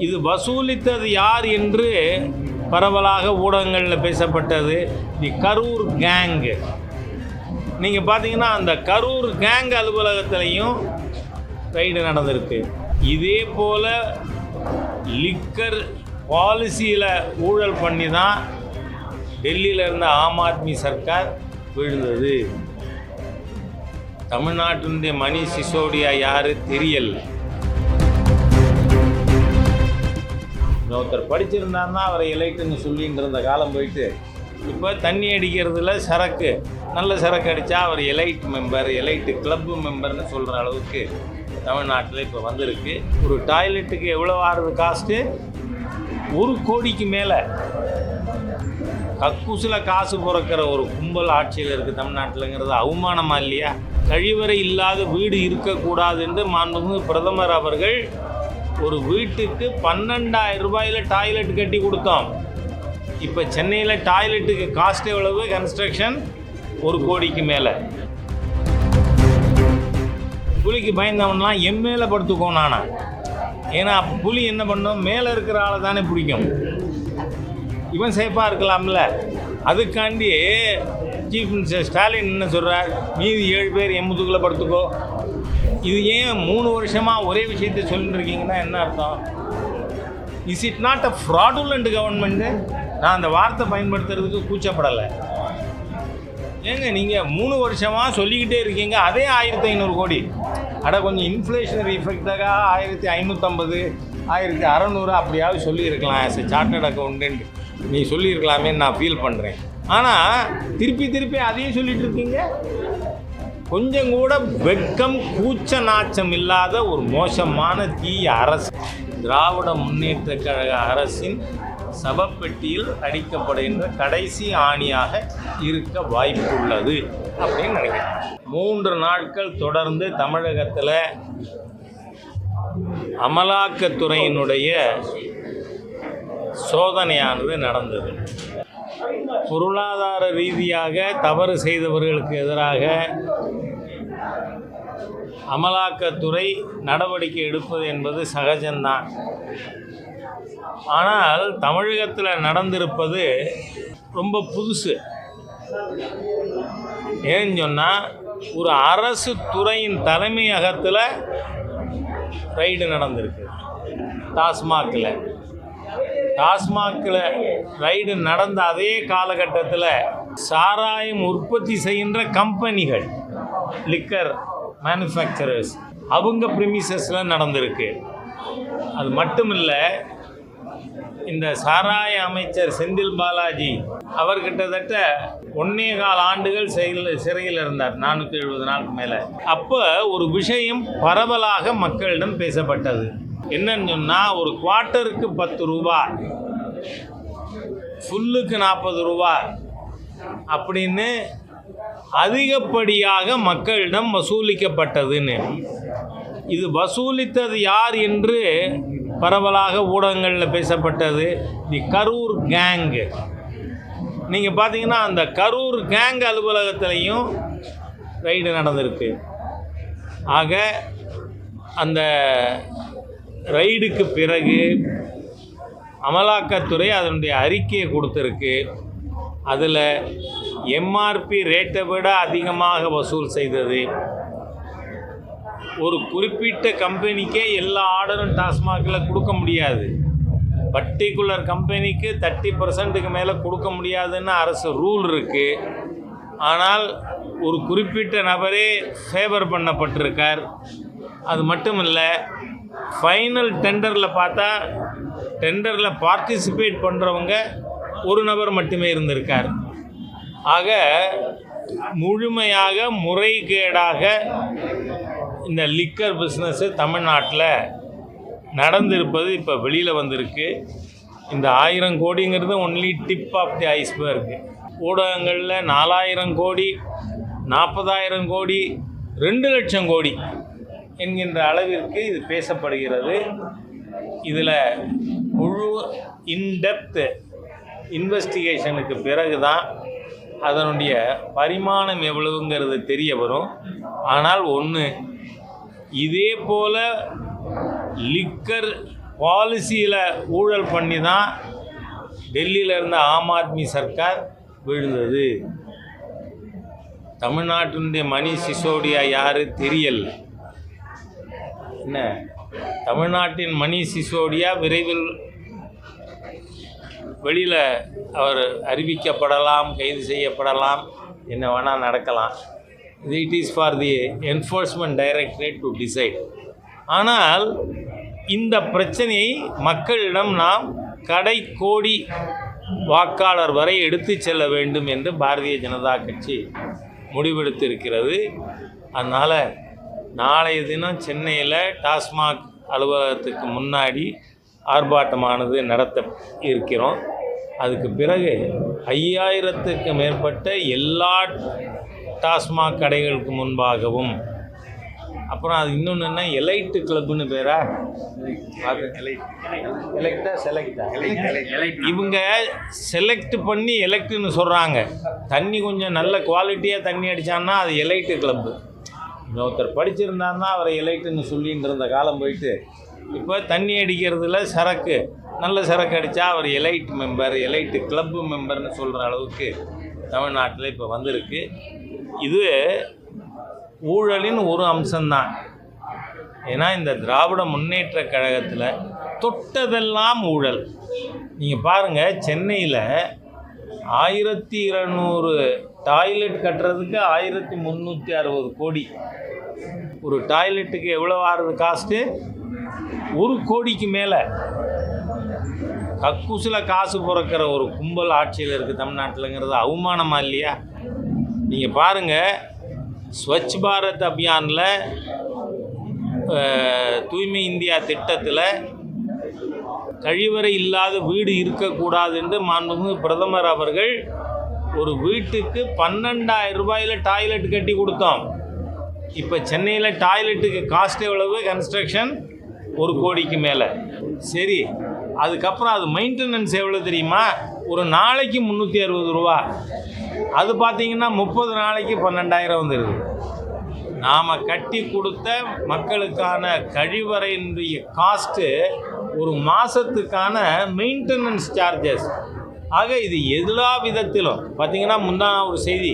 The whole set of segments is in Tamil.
இது வசூலித்தது யார் என்று பரவலாக ஊடகங்களில் பேசப்பட்டது தி கரூர் கேங். நீங்கள் பார்த்தீங்கன்னா அந்த கரூர் கேங் அலுவலகத்திலையும் ரைடு நடந்திருக்கு. இதே போல் லிக்கர் பாலிசியில் ஊழல் பண்ணி தான் டெல்லியில் இருந்த ஆம் ஆத்மி சர்க்கார் விழுந்தது. தமிழ்நாட்டினுடைய மணிஷ் சிசோடியா யார் தெரியல. ஒருத்தர் படிச்சிருந்தாருன்னா அவரை எலைட்டுன்னு சொல்லிட்டு இருந்த காலம் போயிட்டு இப்போ தண்ணி அடிக்கிறதுல சரக்கு நல்ல சரக்கு அடித்தா அவர் எலைட் மெம்பர், எலைட்டு கிளப்பு மெம்பர்னு சொல்கிற அளவுக்கு தமிழ்நாட்டில் இப்போ வந்திருக்கு. ஒரு டாய்லெட்டுக்கு எவ்வளோ ஆகுது காஸ்ட்டு? 1 கோடிக்கு மேலே. கக்கூசில் காசு பிறக்கிற ஒரு கும்பல் ஆட்சியில் இருக்குது தமிழ்நாட்டில்ங்கிறது அவமானமாக இல்லையா? கழிவறை இல்லாத வீடு இருக்கக்கூடாது என்று மாண்புமிகு பிரதமர் அவர்கள் ஒரு வீட்டுக்கு 12,000 ரூபாயில் டாய்லெட் கட்டி கொடுத்தோம். இப்போ சென்னையில் டாய்லெட்டுக்கு காஸ்ட் எவ்வளவு? கன்ஸ்ட்ரக்ஷன் 1 கோடிக்கு மேலே. புலிக்கு பயந்தவன்லாம் மேலே படுத்துக்கோ நானா. ஏன்னா புலி என்ன பண்ணும்? மேலே இருக்கிற ஆளை தானே பிடிக்கும். இவன் சேஃபாக இருக்கலாம்ல. அதுக்காண்டி சீஃப் மினிஸ்டர் ஸ்டாலின் என்ன சொல்கிறார்? மீதி 7 பேர் முதுகுல படுத்துக்கோ. இது ஏன் 3 வருஷமாக ஒரே விஷயத்தை சொல்லிட்டு இருக்கீங்கன்னா என்ன அர்த்தம்? Is it not a fraudulent government? நான் அந்த வார்த்தை பயன்படுத்துறதுக்கு கூச்சப்படலை. ஏங்க நீங்கள் 3 வருஷமாக சொல்லிக்கிட்டே இருக்கீங்க அதே 1500 கோடி. கொஞ்சம் இன்ஃப்ளேஷனரி எஃபெக்டாக 1550, 1600 அப்படியாவது சொல்லியிருக்கலாம். ஆஸ் எ சார்ட்டர்ட் அக்கௌண்டன்ட் நீ சொல்லியிருக்கலாமே நான் ஃபீல் பண்ணுறேன். ஆனால் திருப்பி அதையும் சொல்லிட்டு இருக்கீங்க. கொஞ்சம் கூட வெட்கம் கூச்ச நாச்சம் இல்லாத ஒரு மோசமான தீய அரசு திராவிட முன்னேற்ற கழக அரசின் சபப்பெட்டியில் அடிக்கப்படுகின்ற கடைசி ஆணியாக இருக்க வாய்ப்புள்ளது அப்படின்னு நினைக்கிறேன். 3 நாட்கள் தொடர்ந்து தமிழகத்தில் அமலாக்கத்துறையினுடைய சோதனையானது நடந்தது. பொருளாதார ரீதியாக தவறு செய்தவர்களுக்கு எதிராக அமலாக்கத்துறை நடவடிக்கை எடுப்பது என்பது சகஜம்தான். ஆனால் தமிழகத்தில் நடந்திருப்பது ரொம்ப புதுசு. ஏன்னு சொன்னால் ஒரு அரசு துறையின் தலைமையகத்தில் ரைடு நடந்திருக்கு. டாஸ்மாகில் ரைடு நடந்த அதே காலகட்டத்தில் சாராயம் உற்பத்தி செய்கின்ற கம்பெனிகள், லிக்கர் மேனுஃபேக்சரர்ஸ், அவங்க ப்ரிமிசஸில் நடந்திருக்கு. அது மட்டும் இல்லை, இந்த சாராய அமைச்சர் செந்தில் பாலாஜி அவர் கிட்டத்தட்ட 1.25 ஆண்டுகள் சிறையில் இருந்தார், 470 நாளுக்கு மேலே. அப்போ ஒரு விஷயம் பரவலாக மக்களிடம் பேசப்பட்டது. என்னன்னு சொன்னால், ஒரு குவார்ட்டருக்கு 10 ரூபா, ஃபுல்லுக்கு 40 ரூபா அப்படின்னு அதிகப்படியாக மக்களிடம் வசூலிக்கப்பட்டதுன்னு. இது வசூலித்தது யார் என்று பரவலாக ஊடகங்களில் பேசப்பட்டது தி கரூர் கேங். நீங்கள் பார்த்தீங்கன்னா அந்த கரூர் கேங் அலுவலகத்திலையும் ரைடு நடந்திருக்கு. ஆக அந்த ரைடுக்கு பிறகு அமலாக்கத்துறை அதனுடைய அறிக்கையை கொடுத்துருக்கு. அதில் எம்ஆர்பி ரேட்டை விட அதிகமாக வசூல் செய்தது. ஒரு குறிப்பிட்ட கம்பெனிக்கே எல்லா ஆர்டரும் டாஸ்மாகில் கொடுக்க முடியாது. பர்டிகுலர் கம்பெனிக்கு 30% மேலே கொடுக்க முடியாதுன்னு அரசு ரூல் இருக்குது. ஆனால் ஒரு குறிப்பிட்ட நபரே ஃபேவர் பண்ணப்பட்டிருக்கார். அது மட்டும் இல்லை, ஃபைனல் டெண்டரில் பார்த்தா டெண்டரில் பார்ட்டிசிபேட் பண்ணுறவங்க ஒரு நபர் மட்டுமே இருந்திருக்கார். ஆக முழுமையாக முறைகேடாக இந்த லிக்கர் பிஸ்னஸ்ஸு தமிழ்நாட்டில் நடந்திருப்பது இப்போ வெளியில் வந்திருக்கு. இந்த 1000 கோடிங்கிறது only tip of the iceberg. ஊடகங்களில் 4000 கோடி, 40,000 கோடி, 2 லட்சம் கோடி என்கின்ற அளவிற்கு இது பேசப்படுகிறது. இதில் முழு இன்டெப்த் இன்வெஸ்டிகேஷனுக்கு பிறகு தான் அதனுடைய பரிமாணம் எவ்வளவுங்கிறது தெரிய வரும். ஆனால் ஒன்று, இதே போல் லிக்கர் பாலிசியில் ஊழல் பண்ணி தான் டெல்லியில் இருந்த ஆம் ஆத்மி சர்க்கார் விழுந்தது. தமிழ்நாட்டினுடைய மணீஷ் சிசோடியா யார் தெரியல. என்ன தமிழ்நாட்டின் மணீஷ் சிசோடியா விரைவில் வெளியில் அவர் அறிவிக்கப்படலாம், கைது செய்யப்படலாம், என்ன வேணால் நடக்கலாம். It is for the enforcement directorate to decide. ஆனால் இந்த பிரச்சனையை மக்களிடம் நாம் கடைக்கோடி வாக்காளர் வரை எடுத்து செல்ல வேண்டும் என்று பாரதிய ஜனதா கட்சி முடிவெடுத்திருக்கிறது. அதனால் நாளைய தினம் சென்னையில் டாஸ்மாக் அலுவலகத்துக்கு முன்னாடி ஆர்ப்பாட்டமானது நடத்த இருக்கிறோம். அதுக்கு பிறகு 5000த்துக்கு மேற்பட்ட எல்லா டாஸ்மாக் கடைகளுக்கு முன்பாகவும், அப்புறம் அது இன்னொன்று என்ன, எலைட்டு கிளப்புன்னு பேரா, எலெக்டா செலக்டா, இவங்க செலக்ட் பண்ணி எலெக்ட்னு சொல்கிறாங்க. தண்ணி கொஞ்சம் நல்ல குவாலிட்டியாக தண்ணி அடித்தான்னா அது எலைட்டு கிளப்பு. ஒருத்தர் படிச்சிருந்தாருன்னா அவரை எலைட்டுன்னு சொல்லின்னு இருந்த காலம் போயிட்டு, இப்போ தண்ணி அடிக்கிறதுல சரக்கு நல்ல சரக்கு அடித்தா அவர் எலைட் மெம்பர், எலைட்டு கிளப்பு மெம்பர்னு சொல்கிற அளவுக்கு தமிழ்நாட்டில் இப்போ வந்திருக்கு. இது ஊழலின் ஒரு அம்சம்தான். ஏன்னா இந்த திராவிட முன்னேற்ற கழகத்தில் தொட்டதெல்லாம் ஊழல். நீங்கள் பாருங்கள், சென்னையில் 1200 டாய்லெட் கட்டுறதுக்கு 1360 கோடி. ஒரு டாய்லெட்டுக்கு எவ்வளோ ஆகுது காஸ்ட்டு? 1 கோடிக்கு மேலே. கக்கூசில் காசு பிறக்கிற ஒரு கும்பல் ஆட்சியில் இருக்குது தமிழ்நாட்டில்ங்கிறது அவமானமா இல்லையா? நீங்கள் பாருங்கள், ஸ்வச் பாரத் அபியானில், தூய்மை இந்தியா திட்டத்தில் கழிவறை இல்லாத வீடு இருக்கக்கூடாது என்று மாண்புமிகு பிரதமர் அவர்கள் ஒரு வீட்டுக்கு 12,000 ரூபாயில் டாய்லெட் கட்டி கொடுத்தோம். இப்போ சென்னையில் டாய்லெட்டுக்கு காஸ்ட் எவ்வளவு? கன்ஸ்ட்ரக்ஷன் 1 கோடிக்கு மேலே. சரி, அதுக்கப்புறம் அது மெயின்டெனன்ஸ் எவ்வளோ தெரியுமா? ஒரு நாளைக்கு 360 ரூபா. அது பார்த்திங்கன்னா 30 நாளைக்கு 12,000 வந்துடுது. நாம் கட்டி கொடுத்த மக்களுக்கான கழிவறையினுடைய காஸ்ட்டு ஒரு மாதத்துக்கான மெயின்டெனன்ஸ் சார்ஜஸ். ஆக இது எல்லா விதத்திலும் பார்த்திங்கன்னா, முந்தான ஒரு செய்தி,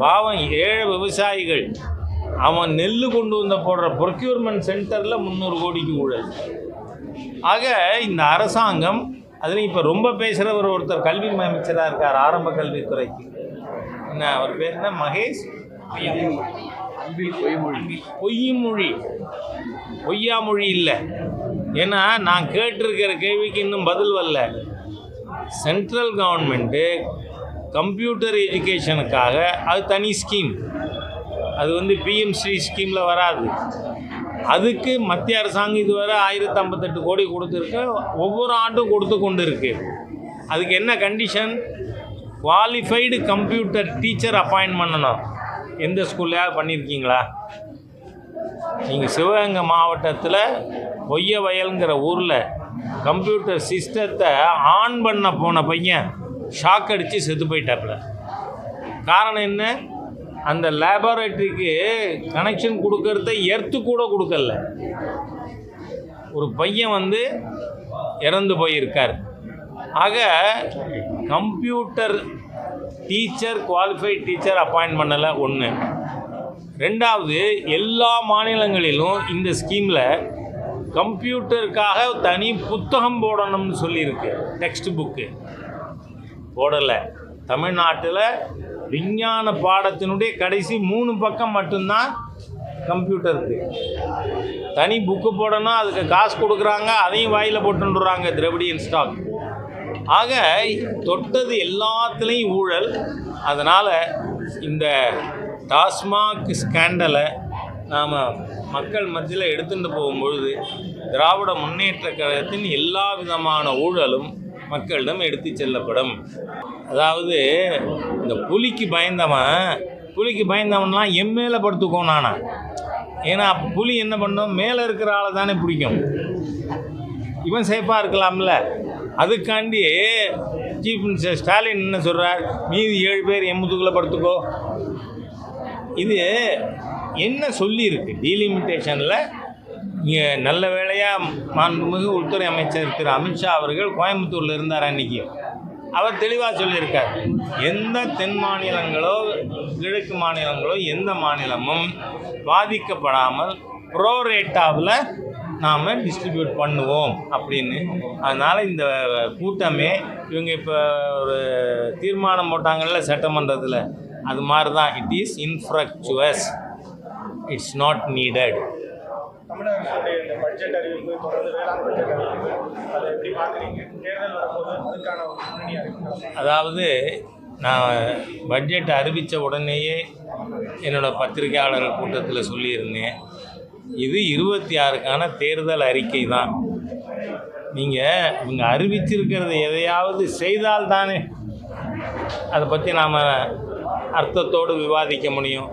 பாவம் 7 விவசாயிகள் அவன் நெல் கொண்டு வந்து போடுற ப்ரொக்யூர்மெண்ட் சென்டரில் 300 கோடிக்கு ஊழல். ஆக இந்த அரசாங்கம், அதில் இப்போ ரொம்ப பேசுகிறவர் ஒருத்தர் கல்வி அமைச்சராக இருக்கார், ஆரம்ப கல்வித்துறைக்கு. என்ன அவர் பேர் என்ன? மகேஷ் பொய்மொழி. பொய்யாமொழி இல்லை. ஏன்னா நான் கேட்டிருக்கிற கேள்விக்கு இன்னும் பதில் வரல. சென்ட்ரல் கவர்மெண்ட்டு கம்ப்யூட்டர் எஜுகேஷனுக்காக அது தனி ஸ்கீம், அது வந்து பிஎம்ஸ்ரீ ஸ்கீமில் வராது. அதுக்கு மத்திய அரசாங்கம் இதுவரை 1058 கோடி கொடுத்துருக்கு, ஒவ்வொரு ஆண்டும் கொடுத்து கொண்டு இருக்கு. அதுக்கு என்ன condition? Qualified computer teacher appoint பண்ணணும். எந்த ஸ்கூல்லையாவது பண்ணியிருக்கீங்களா? நீங்கள் சிவகங்கை மாவட்டத்தில் பொய்ய வயலுங்கிற ஊரில் கம்ப்யூட்டர் சிஸ்டத்தை ஆன் பண்ண போன பையன் ஷாக் அடித்து செத்து போயிட்டாப்புல. காரணம் என்ன? அந்த லேபரேட்டரிக்கு கனெக்ஷன் கொடுக்கறத எர்த்து கூட கொடுக்கல. ஒரு பையன் வந்து இறந்து போயிருக்கார். ஆக computer teacher, qualified teacher appoint பண்ணலை. 1. 2வது, எல்லா மாநிலங்களிலும் இந்த ஸ்கீமில் கம்ப்யூட்டருக்காக தனி புத்தகம் போடணும்னு சொல்லியிருக்கு. டெக்ஸ்ட் புக்கு போடலை. தமிழ்நாட்டில் விஞ்ஞான பாடத்தினுடைய கடைசி 3 பக்கம் மட்டும்தான் கம்ப்யூட்டருக்கு. தனி புக்கு போடணும், அதுக்கு காசு கொடுக்குறாங்க, அதையும் வாயில் போட்டுடுறாங்க திரவிடியன் ஸ்டாக். ஆக தொட்டது எல்லாத்துலேயும் ஊழல். அதனால் இந்த டாஸ்மாக் ஸ்கேண்டலை நாம் மக்கள் மத்தியில் எடுத்துகிட்டு போகும்பொழுது திராவிட முன்னேற்ற கழகத்தின் எல்லா விதமான ஊழலும் மக்களிடம் எடுத்து செல்லப்படும். அதாவது இந்த புலிக்கு பயந்தவன்லாம் எம்மேல படுத்துக்கோம் நானா. ஏன்னா அப்போ புலி என்ன பண்ணோம்? மேலே இருக்கிற ஆளை தானே பிடிக்கும். இவன் சேஃபாக இருக்கலாம்ல. அதுக்காண்டி சீஃப் மினிஸ்டர் ஸ்டாலின் என்ன சொல்கிறார்? மீதி 7 பேர் எம்முதுக்குள்ளே படுத்துக்கோ. இது என்ன சொல்லியிருக்கு? டீலிமிட்டேஷனில் இங்கே நல்ல வேளையாக மாண்புமிகு உள்துறை அமைச்சர் திரு அமித்ஷா அவர்கள் கோயம்புத்தூரில் இருந்தார் அன்றைக்கி. அவர் தெளிவாக சொல்லியிருக்கார், எந்த தென் மாநிலங்களோ கிழக்கு மாநிலங்களோ எந்த மாநிலமும் பாதிக்கப்படாமல் ப்ரோரேட்டாவில் நாம் டிஸ்ட்ரிபியூட் பண்ணுவோம் அப்படின்னு. அதனால் இந்த கூட்டமே இவங்க இப்போ ஒரு தீர்மானம் போட்டாங்கல்ல சட்டமன்றத்தில், அது மாதிரி தான். It is infructuous, it's not needed. தமிழக அரசுடைய இந்த பட்ஜெட் அறிவிப்பு, தொடர்ந்து வேளாண் பட்ஜெட் அறிவிப்பு, அதை எப்படி பார்க்குறீங்க? தேர்தல் வரும்போது அதுக்கான ஒரு முன்னணி அறிவிப்பு. அதாவது நான் பட்ஜெட் அறிவித்த உடனேயே என்னோடய பத்திரிகையாளர்கள் கூட்டத்தில் சொல்லியிருந்தேன், இது 26க்கான தேர்தல் அறிக்கை தான். நீங்கள் இவங்க அறிவிச்சிருக்கிறது எதையாவது செய்தால் தானே அதை பற்றி நாம் அர்த்தத்தோடு விவாதிக்க முடியும்.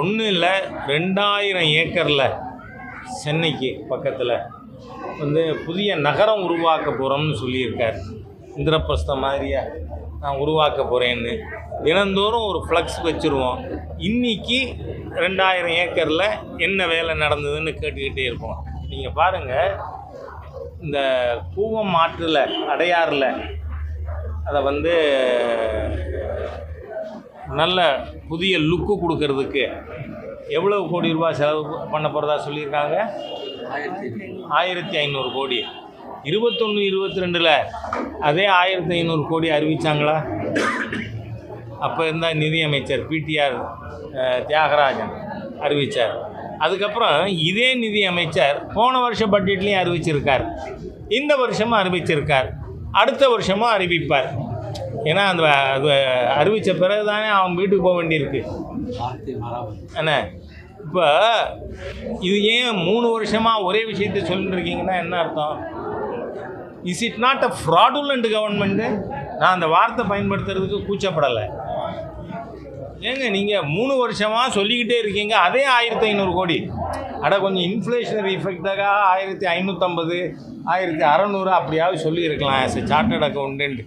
ஒன்றும் இல்லை, 2000 ஏக்கரில் சென்னைக்கு பக்கத்தில் புதிய நகரம் உருவாக்க போகிறோம்னு சொல்லியிருக்கார். இந்திரபிரஸ்தம் மாதிரியா நான் உருவாக்க போகிறேன்னு தினந்தோறும் ஒரு ஃப்ளக்ஸ் வச்சுருவோம். இன்றைக்கி 2000 ஏக்கரில் என்ன வேலை நடந்ததுன்னு கேட்டுக்கிட்டே இருப்போம். நீங்கள் பாருங்கள், இந்த கூவம் ஆற்றில் அடையாறில் அதை நல்ல புதிய லுக்கு கொடுக்கறதுக்கு எவ்வளவு கோடி ரூபாய் செலவு பண்ண போகிறதா சொல்லியிருக்காங்க? 1500 கோடி. 21-22 அதே 1500 கோடி அறிவித்தாங்களா? அப்போ இருந்தால் நிதியமைச்சர் பிடிஆர் தியாகராஜன் அறிவித்தார். அதுக்கப்புறம் இதே நிதியமைச்சர் போன வருஷ பட்ஜெட்லேயும் அறிவிச்சிருக்கார், இந்த வருஷமும் அறிவிச்சிருக்கார், அடுத்த வருஷமும் அறிவிப்பார். ஏன்னா அந்த அறிவித்த பிறகு தானே அவன் வீட்டுக்கு போக வேண்டியிருக்கு. என்ன இப்போ இது ஏன் 3 வருஷமாக ஒரே விஷயத்தை சொல்லிட்டு இருக்கீங்கன்னா என்ன அர்த்தம்? Is it not a fraudulent government? நான் அந்த வார்த்தை பயன்படுத்துறதுக்கு கூச்சப்படலை. ஏங்க நீங்கள் 3 வருஷமாக சொல்லிக்கிட்டே இருக்கீங்க அதே 1500 கோடி. கொஞ்சம் இன்ஃப்ளேஷனரி இஃபெக்டாக 1550, 1600 அப்படியாவது சொல்லியிருக்கலாம். ஆஸ் எ சார்ட்டர்ட் அக்கௌண்டன்ட்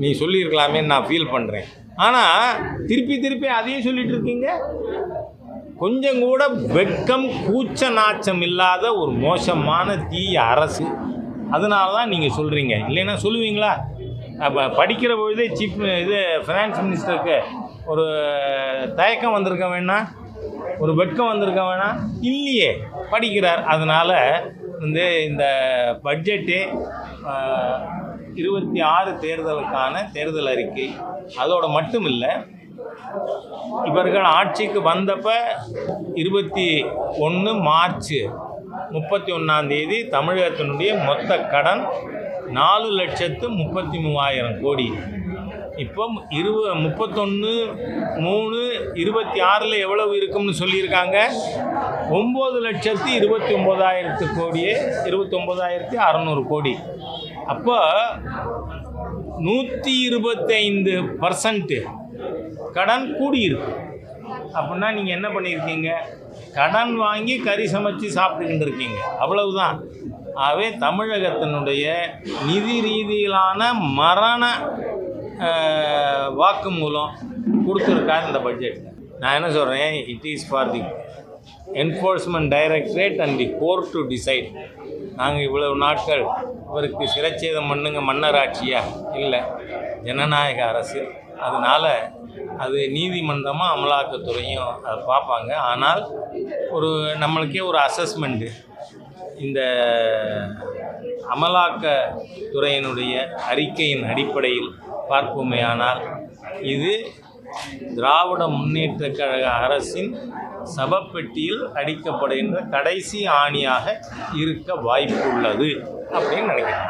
நீ சொல்லியிருக்கலாமே நான் ஃபீல் பண்ணுறேன். ஆனால் திருப்பி அதையும் சொல்லிகிட்டு இருக்கீங்க. கொஞ்சம் கூட வெட்கம் கூச்ச நாச்சம் இல்லாத ஒரு மோசமான தீய அரசு. அதனால தான் நீங்கள் சொல்கிறீங்க. இல்லைன்னா சொல்லுவீங்களா? அப்போ படிக்கிற பொழுதே ஃபினான்ஸ் மினிஸ்டருக்கு ஒரு தயக்கம் வந்திருக்க வேணாம், ஒரு வெட்கம் வந்திருக்க வேணாம்? இல்லையே, படிக்கிறார். அதனால் இந்த பட்ஜெட்டே 26 தேர்தலுக்கான தேர்தல் அறிக்கை. அதோடு மட்டும் இல்லை, இவர்கள் ஆட்சிக்கு வந்தப்போ 21 மார்ச் 31 தமிழகத்தினுடைய மொத்த கடன் 4,33,000 கோடி. இப்போ 31/3/26 எவ்வளவு இருக்கும்னு சொல்லியிருக்காங்க? 9,29,000 கோடியே, 29,600 கோடி. அப்போ 125% கடன் கூடியிருக்கு. அப்படின்னா நீங்கள் என்ன பண்ணியிருக்கீங்க? கடன் வாங்கி கறி சமைச்சு சாப்பிட்டுக்கிட்டு இருக்கீங்க, அவ்வளவுதான். ஆகவே தமிழகத்தினுடைய நிதி ரீதியிலான மரண வாக்குமூலம் கொடுத்துருக்காரு இந்த பட்ஜெட். நான் என்ன சொல்கிறேன், it is for the enforcement directorate and the court to decide. நாங்கள் இவ்வளவு நாட்கள் இவருக்கு சிரச்சேதம் பண்ணுங்க மன்னராட்சியா? இல்லை, ஜனநாயக அரசு. அதனால் அது நீதிமன்றமாக அமலாக்கத்துறையும் அதை பார்ப்பாங்க. ஆனால் நம்மளுக்கே ஒரு அசஸ்மெண்ட்டு, இந்த அமலாக்கத்துறையினுடைய அறிக்கையின் அடிப்படையில் பார்ப்போமேயானால் இது திராவிட முன்னேற்றக் கழக அரசின் சபப்பெட்டியில் அடிக்கப்படுகின்ற கடைசி ஆணியாக இருக்க வாய்ப்புள்ளது அப்படின்னு நினைக்கிறேன்.